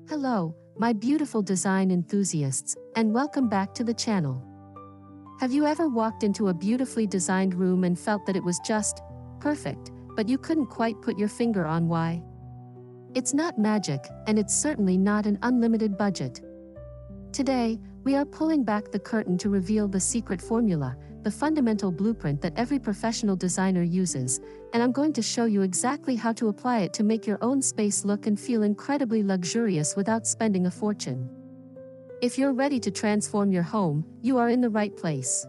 Hello, my beautiful design enthusiasts, and welcome back to the channel. Have you ever walked into a beautifully designed room and felt that it was just perfect, but you couldn't quite put your finger on why? It's not magic, and it's certainly not an unlimited budget. Today, we are pulling back the curtain to reveal the secret formula, the fundamental blueprint that every professional designer uses, and I'm going to show you exactly how to apply it to make your own space look and feel incredibly luxurious without spending a fortune. If you're ready to transform your home, you are in the right place.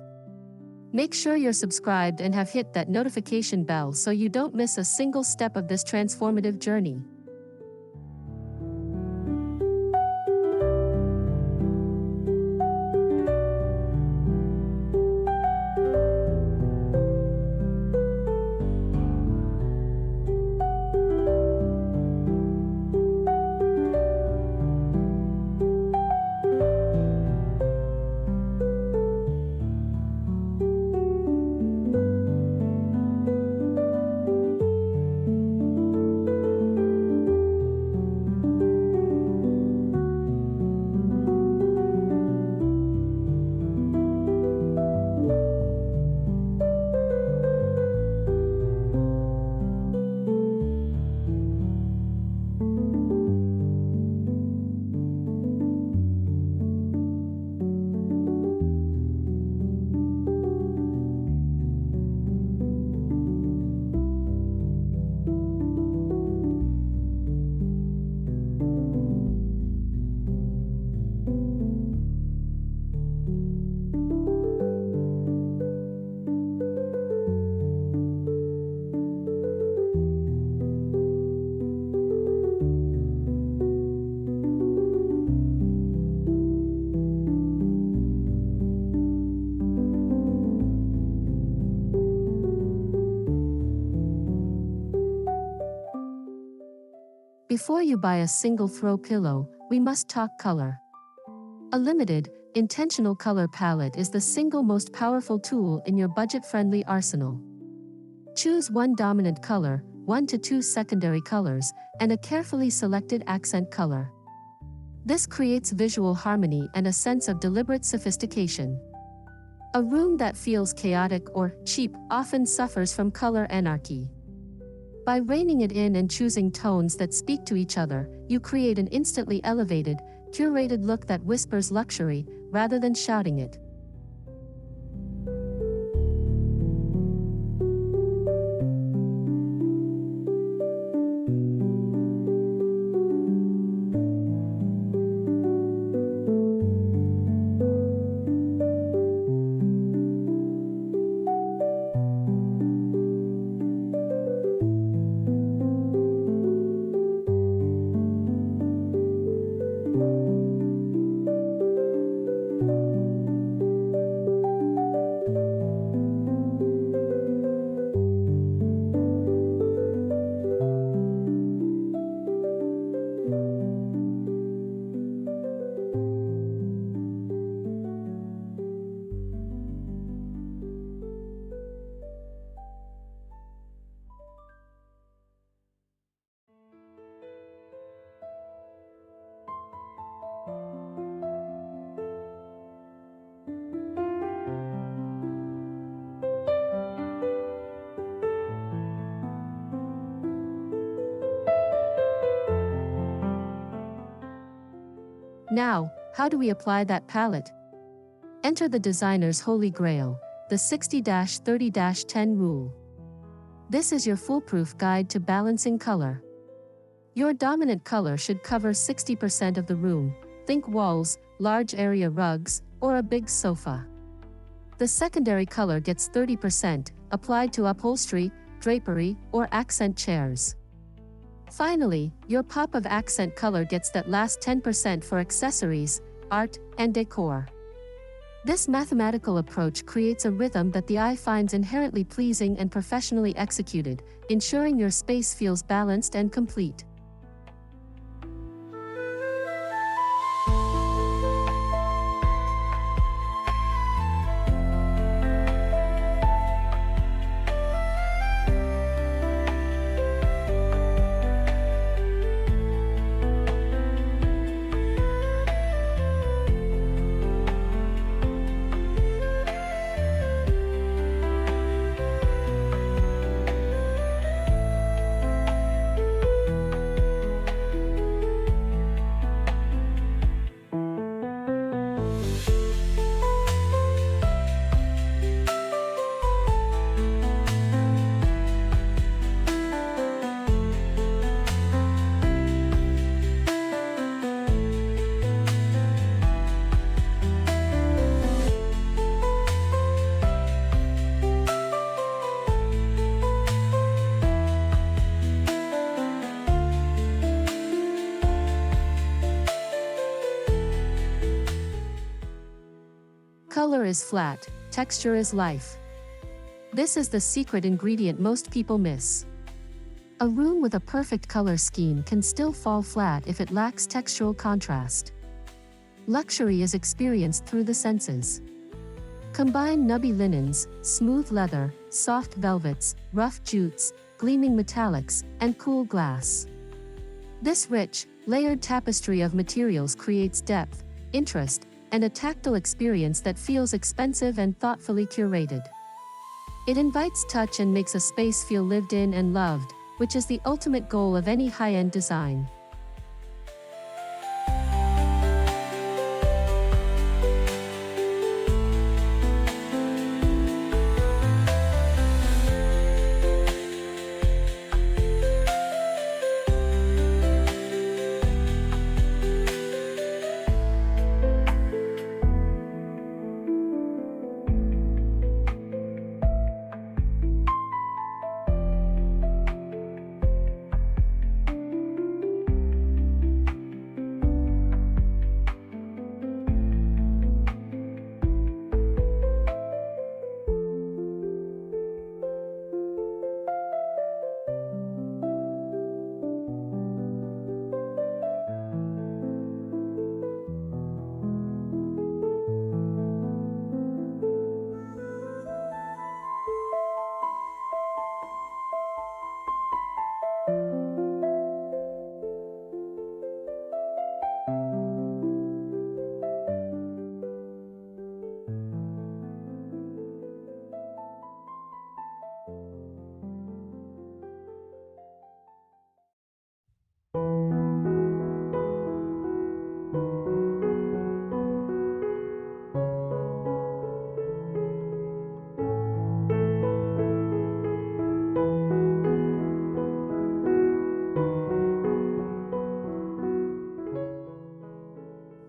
Make sure you're subscribed and have hit that notification bell so you don't miss a single step of this transformative journey. Before you buy a single throw pillow, we must talk color. A limited, intentional color palette is the single most powerful tool in your budget-friendly arsenal. Choose one dominant color, 1 to 2 secondary colors, and a carefully selected accent color. This creates visual harmony and a sense of deliberate sophistication. A room that feels chaotic or cheap often suffers from color anarchy. By reining it in and choosing tones that speak to each other, you create an instantly elevated, curated look that whispers luxury, rather than shouting it. Now, how do we apply that palette? Enter the designer's holy grail, the 60-30-10 rule. This is your foolproof guide to balancing color. Your dominant color should cover 60% of the room, think walls, large area rugs, or a big sofa. The secondary color gets 30%, applied to upholstery, drapery, or accent chairs. Finally, your pop of accent color gets that last 10% for accessories, art, and decor. This mathematical approach creates a rhythm that the eye finds inherently pleasing and professionally executed, ensuring your space feels balanced and complete. Color is flat, texture is life. This is the secret ingredient most people miss. A room with a perfect color scheme can still fall flat if it lacks textural contrast. Luxury is experienced through the senses. Combine nubby linens, smooth leather, soft velvets, rough jutes, gleaming metallics, and cool glass. This rich, layered tapestry of materials creates depth, interest, and a tactile experience that feels expensive and thoughtfully curated. It invites touch and makes a space feel lived in and loved, which is the ultimate goal of any high-end design.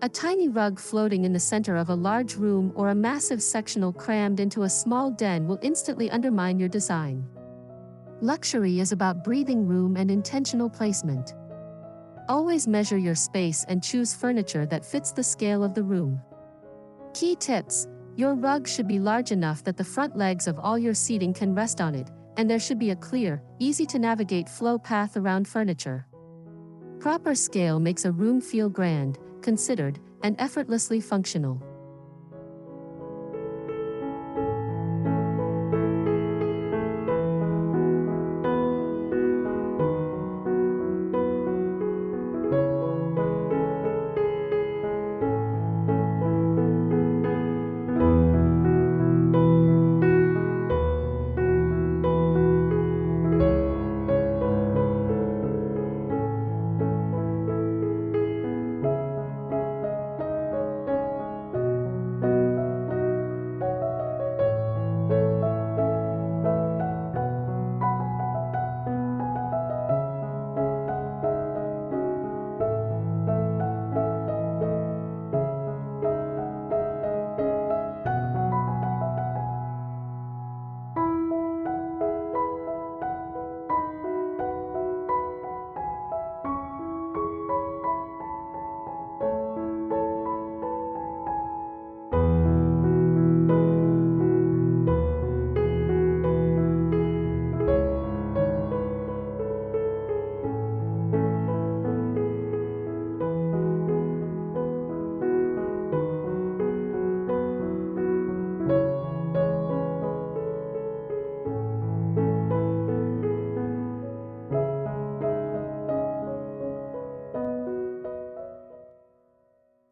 A tiny rug floating in the center of a large room or a massive sectional crammed into a small den will instantly undermine your design. Luxury is about breathing room and intentional placement. Always measure your space and choose furniture that fits the scale of the room. Key tips: your rug should be large enough that the front legs of all your seating can rest on it, and there should be a clear, easy-to-navigate flow path around furniture. Proper scale makes a room feel grand, considered, and effortlessly functional.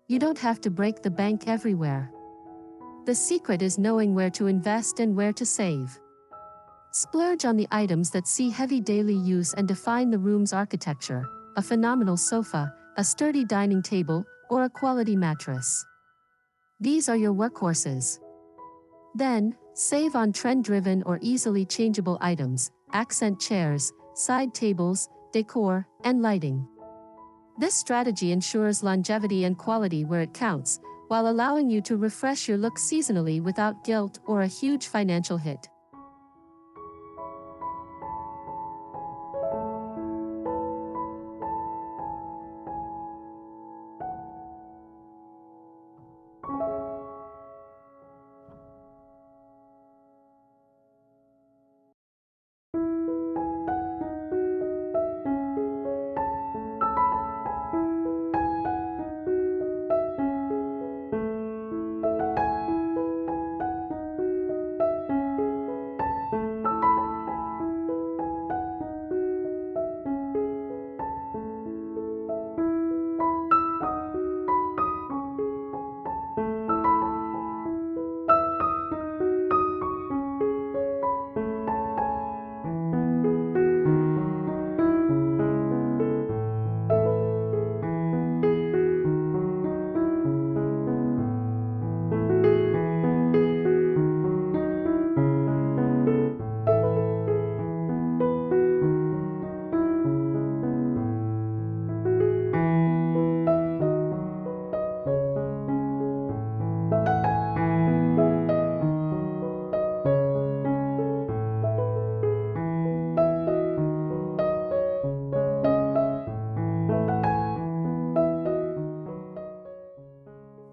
You don't have to break the bank everywhere. The secret is knowing where to invest and where to save. Splurge on the items that see heavy daily use and define the room's architecture: a phenomenal sofa, a sturdy dining table, or a quality mattress. These are your workhorses. Then, save on trend-driven or easily changeable items: accent chairs, side tables, decor, and lighting. This strategy ensures longevity and quality where it counts, while allowing you to refresh your look seasonally without guilt or a huge financial hit.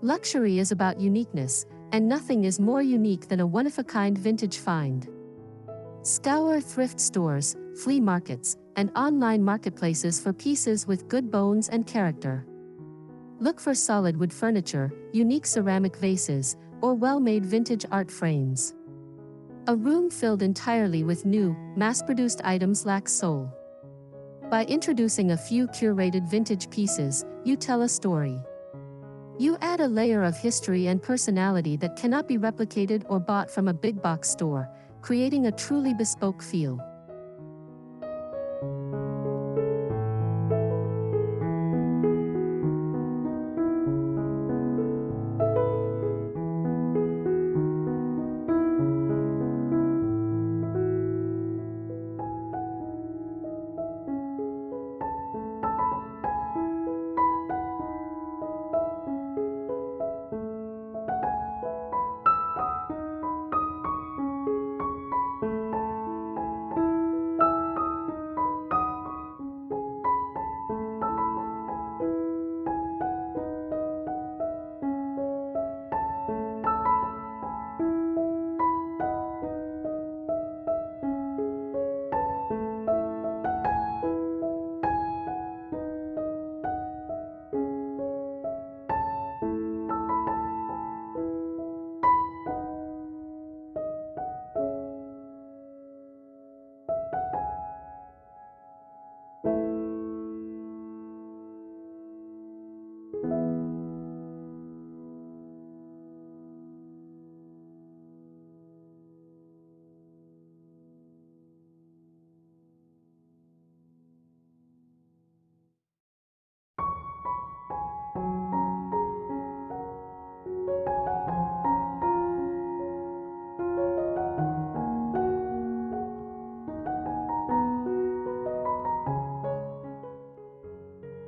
Luxury is about uniqueness, and nothing is more unique than a one-of-a-kind vintage find. Scour thrift stores, flea markets, and online marketplaces for pieces with good bones and character. Look for solid wood furniture, unique ceramic vases, or well-made vintage art frames. A room filled entirely with new, mass-produced items lacks soul. By introducing a few curated vintage pieces, you tell a story. You add a layer of history and personality that cannot be replicated or bought from a big box store, creating a truly bespoke feel.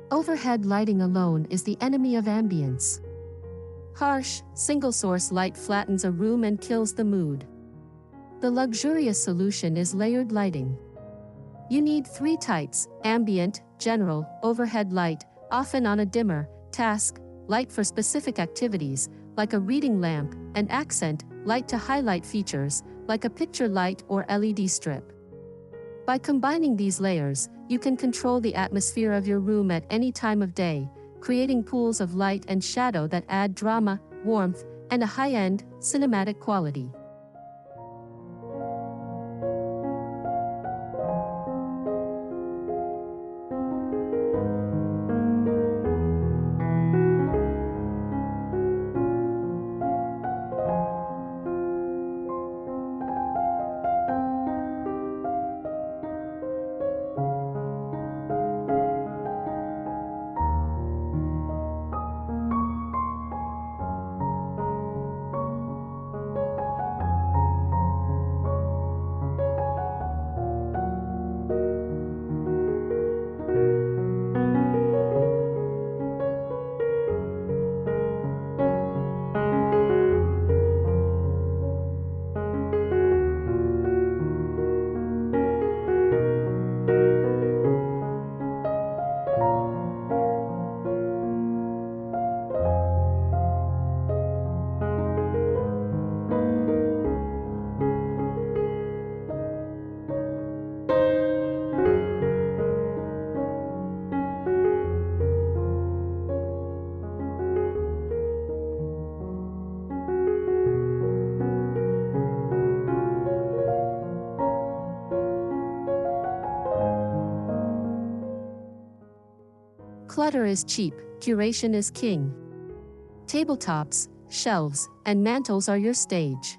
Overhead lighting alone is the enemy of ambience. Harsh, single-source light flattens a room and kills the mood. The luxurious solution is layered lighting. You need three types: ambient, general, overhead light, often on a dimmer, task, light for specific activities, like a reading lamp, and accent, light to highlight features, like a picture light or LED strip. By combining these layers, you can control the atmosphere of your room at any time of day, creating pools of light and shadow that add drama, warmth, and a high-end, cinematic quality. Clutter is cheap, curation is king. Tabletops, shelves, and mantels are your stage.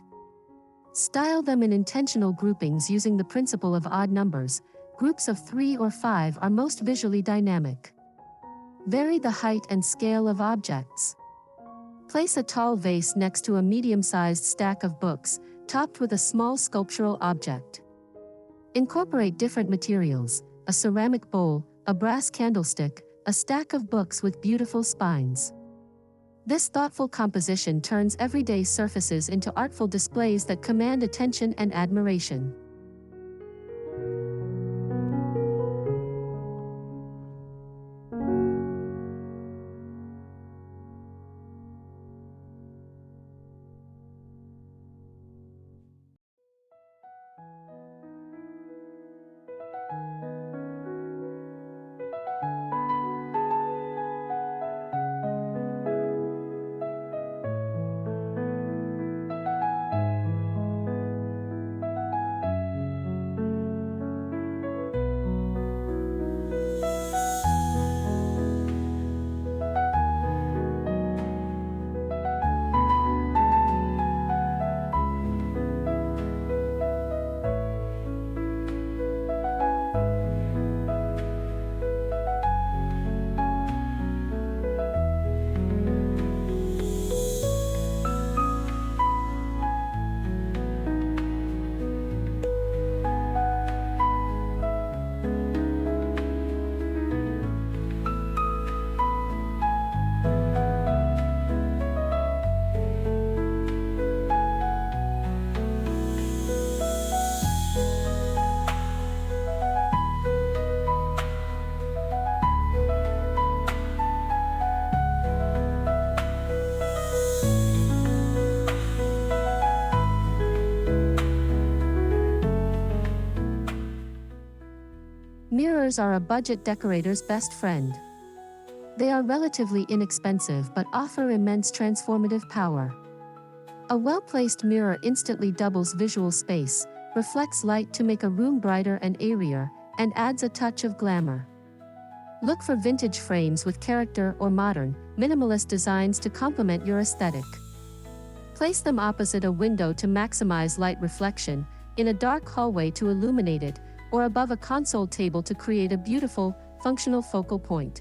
Style them in intentional groupings using the principle of odd numbers. Groups of 3 or 5 are most visually dynamic. Vary the height and scale of objects. Place a tall vase next to a medium-sized stack of books, topped with a small sculptural object. Incorporate different materials: a ceramic bowl, a brass candlestick, a stack of books with beautiful spines. This thoughtful composition turns everyday surfaces into artful displays that command attention and admiration. Wallpapers are a budget decorator's best friend. They are relatively inexpensive but offer immense transformative power. A well-placed mirror instantly doubles visual space, reflects light to make a room brighter and airier, and adds a touch of glamour. Look for vintage frames with character or modern, minimalist designs to complement your aesthetic. Place them opposite a window to maximize light reflection, in a dark hallway to illuminate it, or above a console table to create a beautiful, functional focal point.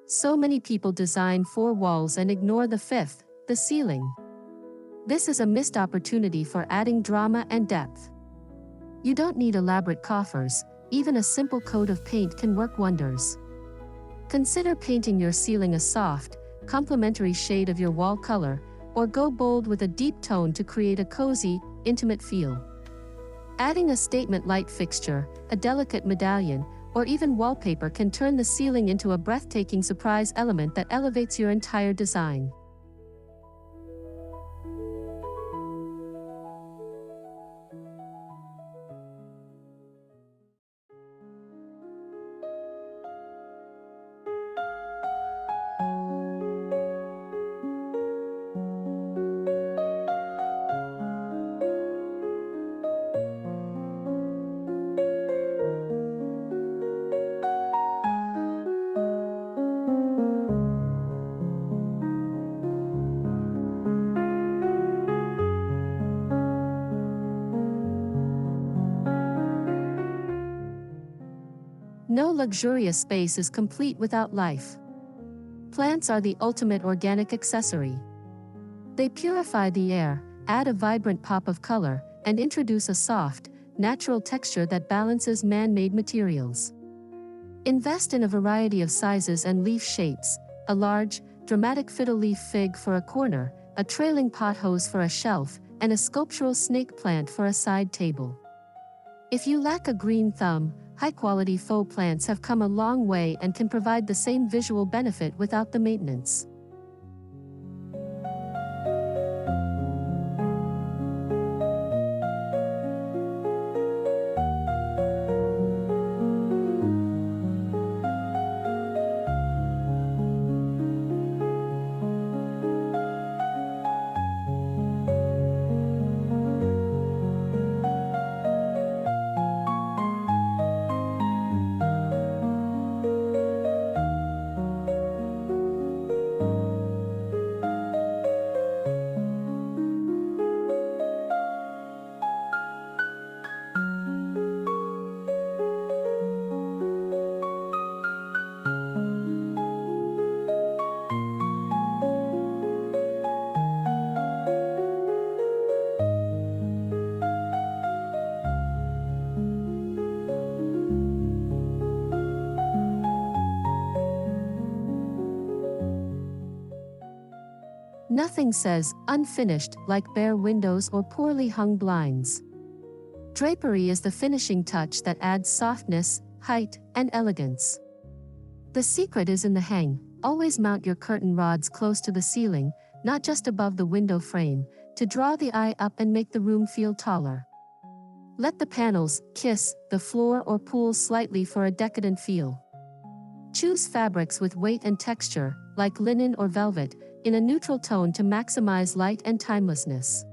So many people design 4 walls and ignore the 5th, the ceiling. This is a missed opportunity for adding drama and depth. You don't need elaborate coffers, even a simple coat of paint can work wonders. Consider painting your ceiling a soft, complementary shade of your wall color, or go bold with a deep tone to create a cozy, intimate feel. Adding a statement light fixture, a delicate medallion, or even wallpaper can turn the ceiling into a breathtaking surprise element that elevates your entire design. No luxurious space is complete without life. Plants are the ultimate organic accessory. They purify the air, add a vibrant pop of color, and introduce a soft, natural texture that balances man-made materials. Invest in a variety of sizes and leaf shapes, a large, dramatic fiddle leaf fig for a corner, a trailing pothose for a shelf, and a sculptural snake plant for a side table. If you lack a green thumb, high-quality faux plants have come a long way and can provide the same visual benefit without the maintenance. Nothing says unfinished like bare windows or poorly hung blinds. Drapery is the finishing touch that adds softness, height, and elegance. The secret is in the hang, Always mount your curtain rods close to the ceiling, not just above the window frame, to draw the eye up and make the room feel taller. Let the panels kiss the floor or pool slightly for a decadent feel. Choose fabrics with weight and texture, like linen or velvet, in a neutral tone to maximize light and timelessness.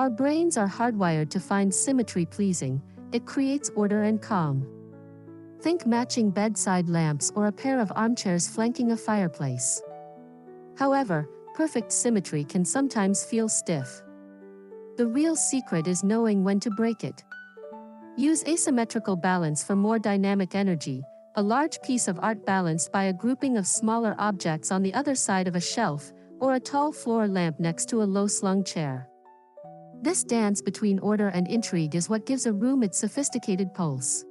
Our brains are hardwired to find symmetry pleasing. It creates order and calm. Think matching bedside lamps or a pair of armchairs flanking a fireplace. However, perfect symmetry can sometimes feel stiff. The real secret is knowing when to break it. Use asymmetrical balance for more dynamic energy, a large piece of art balanced by a grouping of smaller objects on the other side of a shelf, or a tall floor lamp next to a low-slung chair. This dance between order and intrigue is what gives a room its sophisticated pulse.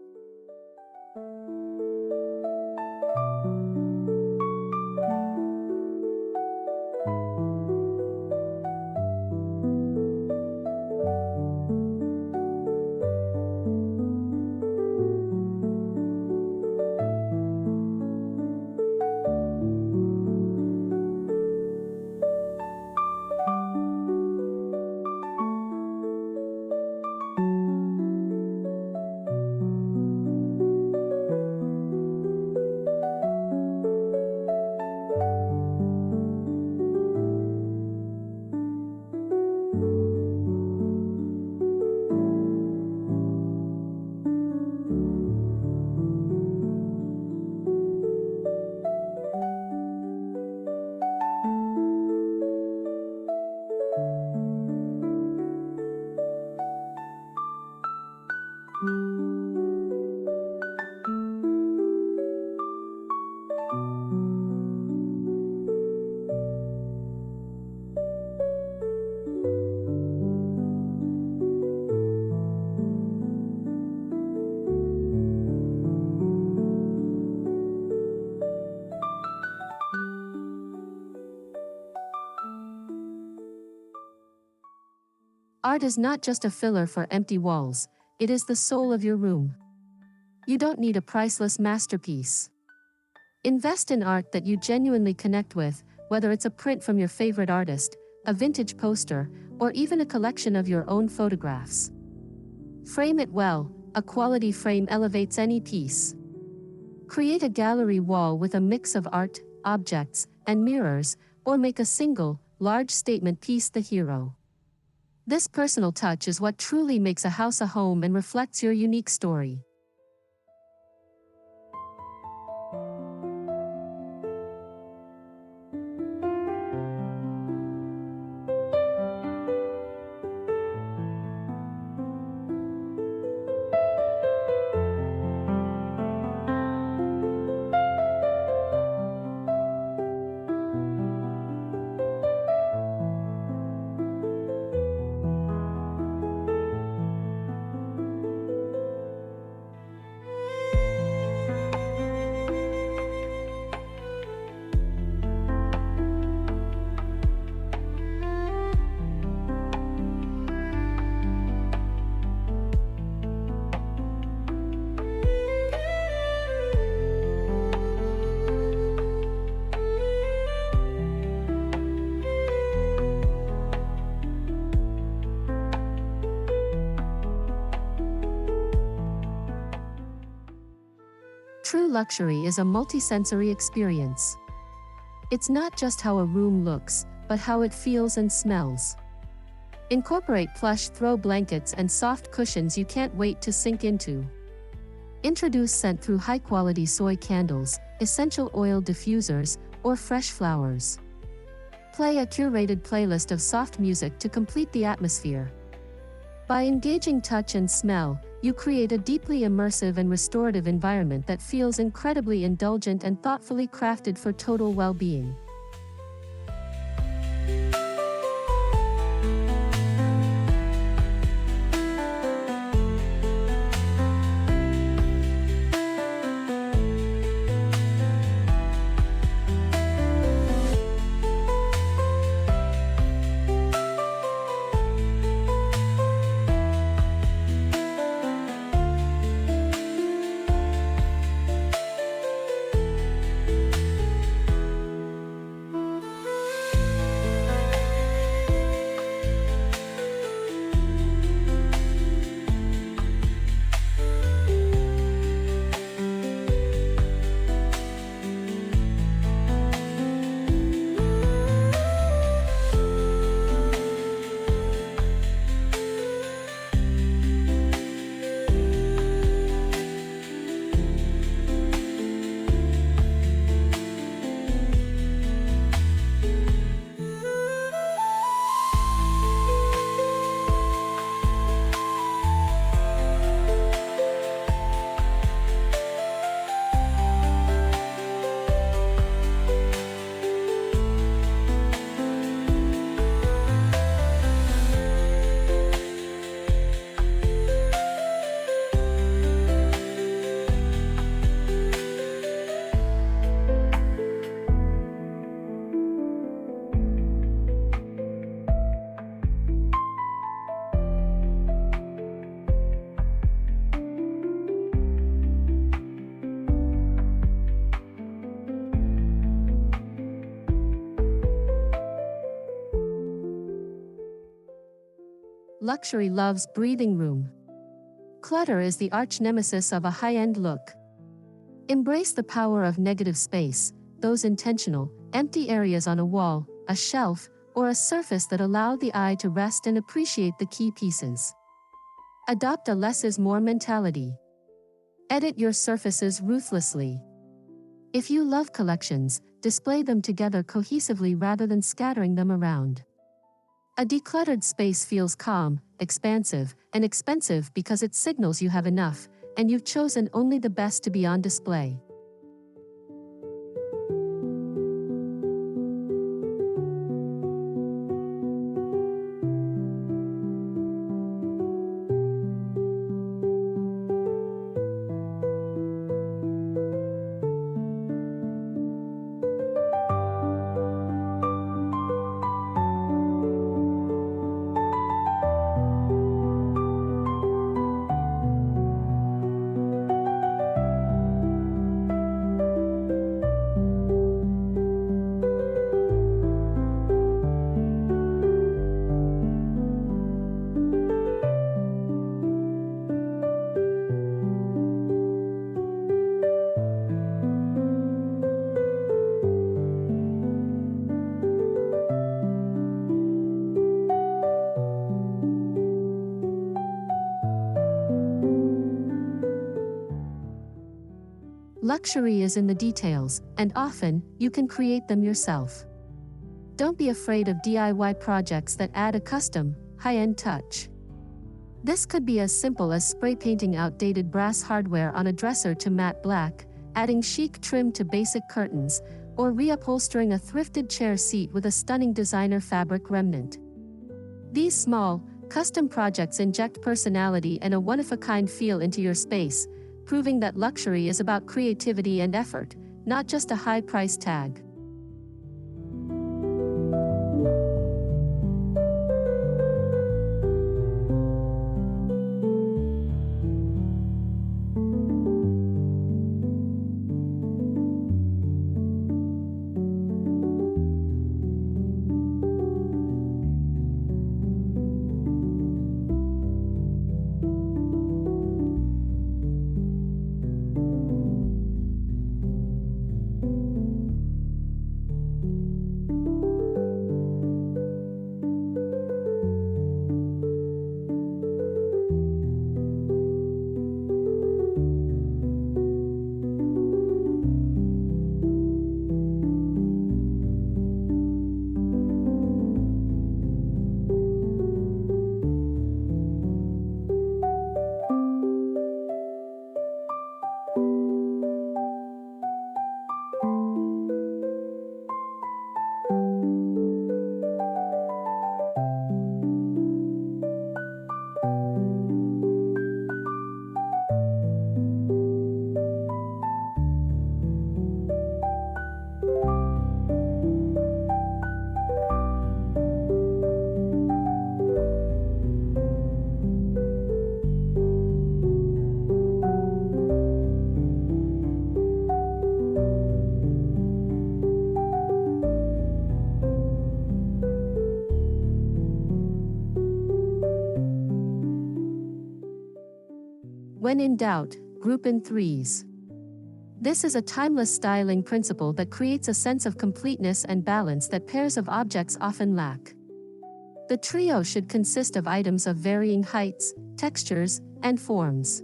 Art is not just a filler for empty walls, it is the soul of your room. You don't need a priceless masterpiece. Invest in art that you genuinely connect with, whether it's a print from your favorite artist, a vintage poster, or even a collection of your own photographs. Frame it well. A quality frame elevates any piece. Create a gallery wall with a mix of art, objects, and mirrors, or make a single, large statement piece the hero. This personal touch is what truly makes a house a home and reflects your unique story. True luxury is a multisensory experience. It's not just how a room looks, but how it feels and smells. Incorporate plush throw blankets and soft cushions you can't wait to sink into. Introduce scent through high-quality soy candles, essential oil diffusers, or fresh flowers. Play a curated playlist of soft music to complete the atmosphere. By engaging touch and smell, you create a deeply immersive and restorative environment that feels incredibly indulgent and thoughtfully crafted for total well-being. Luxury loves breathing room. Clutter is the arch-nemesis of a high-end look. Embrace the power of negative space, those intentional, empty areas on a wall, a shelf, or a surface that allow the eye to rest and appreciate the key pieces. Adopt a less is more mentality. Edit your surfaces ruthlessly. If you love collections, display them together cohesively rather than scattering them around. A decluttered space feels calm, expansive, and expensive because it signals you have enough, and you've chosen only the best to be on display. Luxury is in the details, and often, you can create them yourself. Don't be afraid of DIY projects that add a custom, high-end touch. This could be as simple as spray painting outdated brass hardware on a dresser to matte black, adding chic trim to basic curtains, or reupholstering a thrifted chair seat with a stunning designer fabric remnant. These small, custom projects inject personality and a one-of-a-kind feel into your space, proving that luxury is about creativity and effort, not just a high price tag. when in doubt, group in threes. This is a timeless styling principle that creates a sense of completeness and balance that pairs of objects often lack. The trio should consist of items of varying heights, textures, and forms.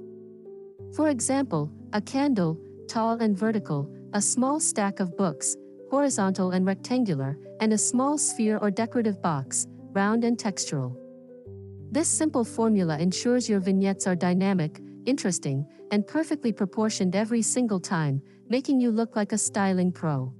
For example, a candle, tall and vertical, a small stack of books, horizontal and rectangular, and a small sphere or decorative box, round and textural. This simple formula ensures your vignettes are dynamic, interesting, and perfectly proportioned every single time, making you look like a styling pro.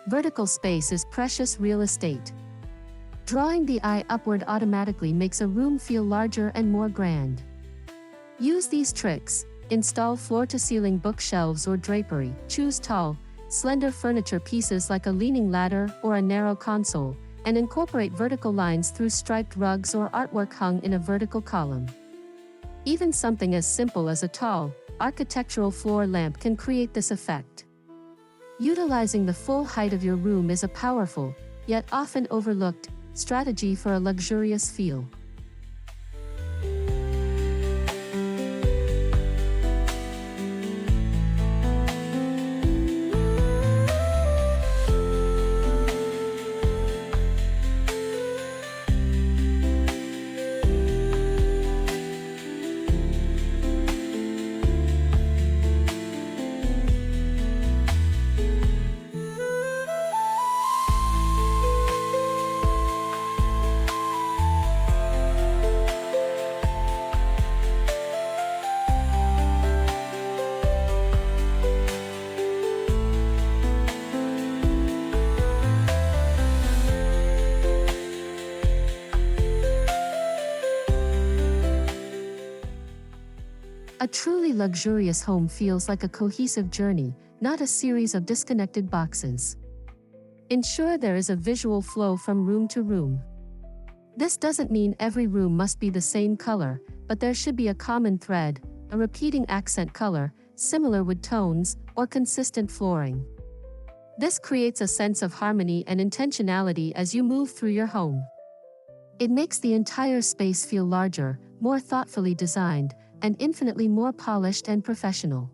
Vertical space is precious real estate. Drawing the eye upward automatically makes a room feel larger and more grand. Use these tricks. Install floor-to-ceiling bookshelves or drapery. Choose tall, slender furniture pieces like a leaning ladder or a narrow console, and incorporate vertical lines through striped rugs or artwork hung in a vertical column. Even something as simple as a tall, architectural floor lamp can create this effect. Utilizing the full height of your room is a powerful, yet often overlooked, strategy for a luxurious feel. A truly luxurious home feels like a cohesive journey, not a series of disconnected boxes. Ensure there is a visual flow from room to room. This doesn't mean every room must be the same color, but there should be a common thread, a repeating accent color, similar wood tones, or consistent flooring. This creates a sense of harmony and intentionality as you move through your home. It makes the entire space feel larger, more thoughtfully designed, and infinitely more polished and professional.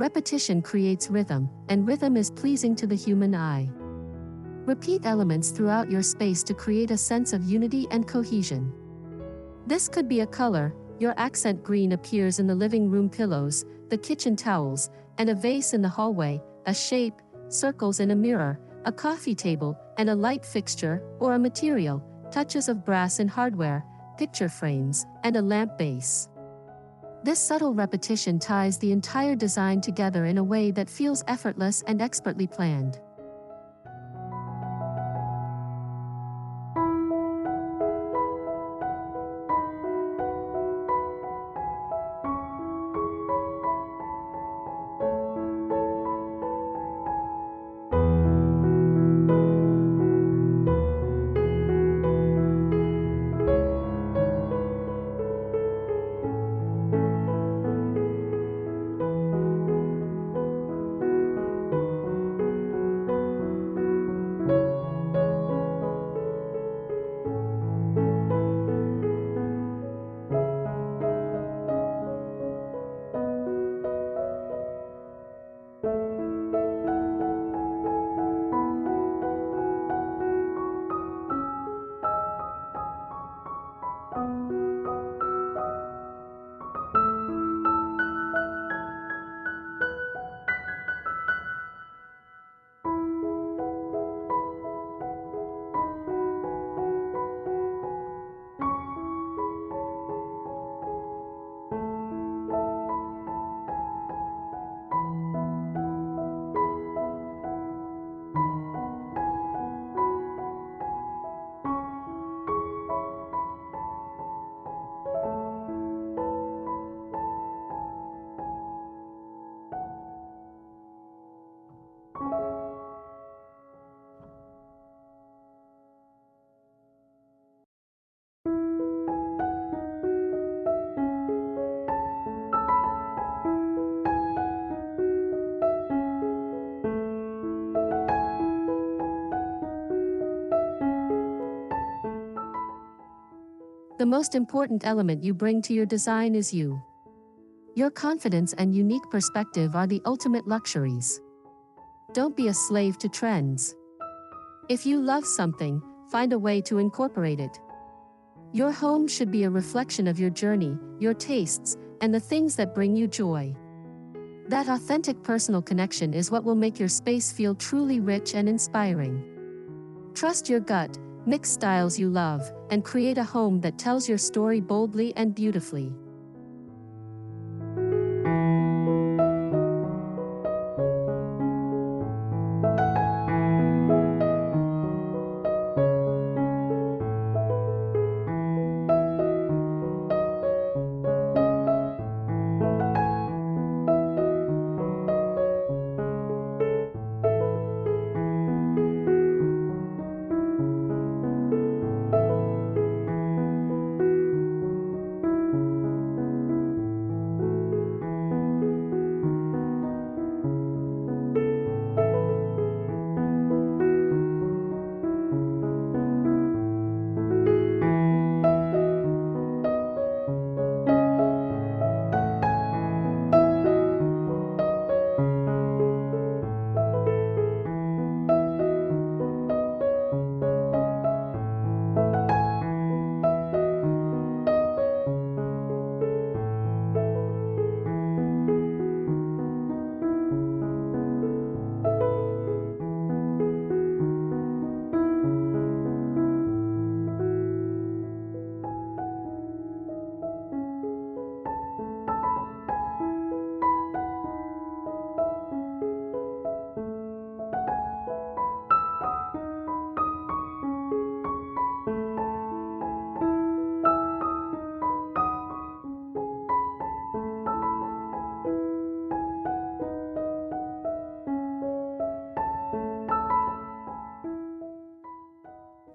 Repetition creates rhythm, and rhythm is pleasing to the human eye. Repeat elements throughout your space to create a sense of unity and cohesion. This could be a color. Your accent green appears in the living room pillows, the kitchen towels, and a vase in the hallway, a shape, circles in a mirror, a coffee table, and a light fixture, or a material, touches of brass in hardware, picture frames, and a lamp base. This subtle repetition ties the entire design together in a way that feels effortless and expertly planned. The most important element you bring to your design is you. Your confidence and unique perspective are the ultimate luxuries. Don't be a slave to trends. If you love something, find a way to incorporate it. Your home should be a reflection of your journey, your tastes, and the things that bring you joy. That authentic personal connection is what will make your space feel truly rich and inspiring. Trust your gut, mix styles you love, and create a home that tells your story boldly and beautifully.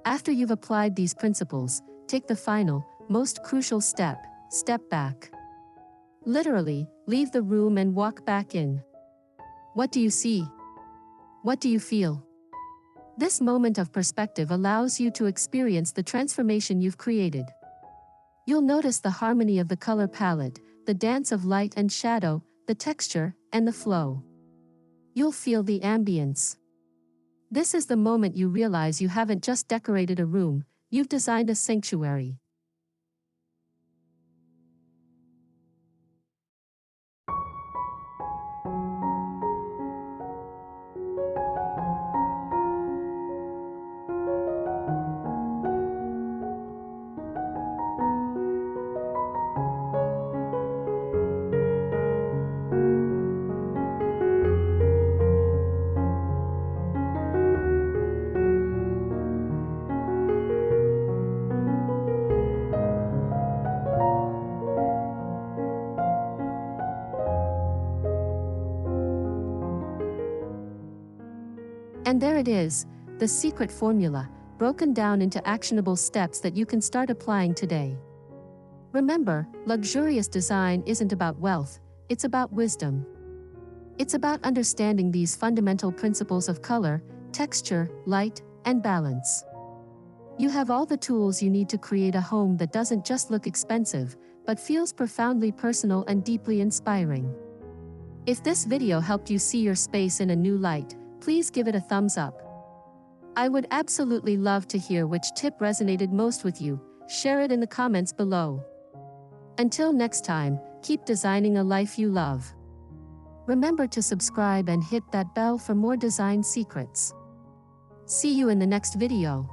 After you've applied these principles, take the final, most crucial step, step back. Literally, leave the room and walk back in. What do you see? What do you feel? This moment of perspective allows you to experience the transformation you've created. You'll notice the harmony of the color palette, the dance of light and shadow, the texture, and the flow. You'll feel the ambience. This is the moment you realize you haven't just decorated a room, you've designed a sanctuary. And there it is, the secret formula, broken down into actionable steps that you can start applying today. Remember, luxurious design isn't about wealth, it's about wisdom. It's about understanding these fundamental principles of color, texture, light, and balance. You have all the tools you need to create a home that doesn't just look expensive, but feels profoundly personal and deeply inspiring. If this video helped you see your space in a new light, please give it a thumbs up. I would absolutely love to hear which tip resonated most with you. Share it in the comments below. Until next time, keep designing a life you love. Remember to subscribe and hit that bell for more design secrets. See you in the next video.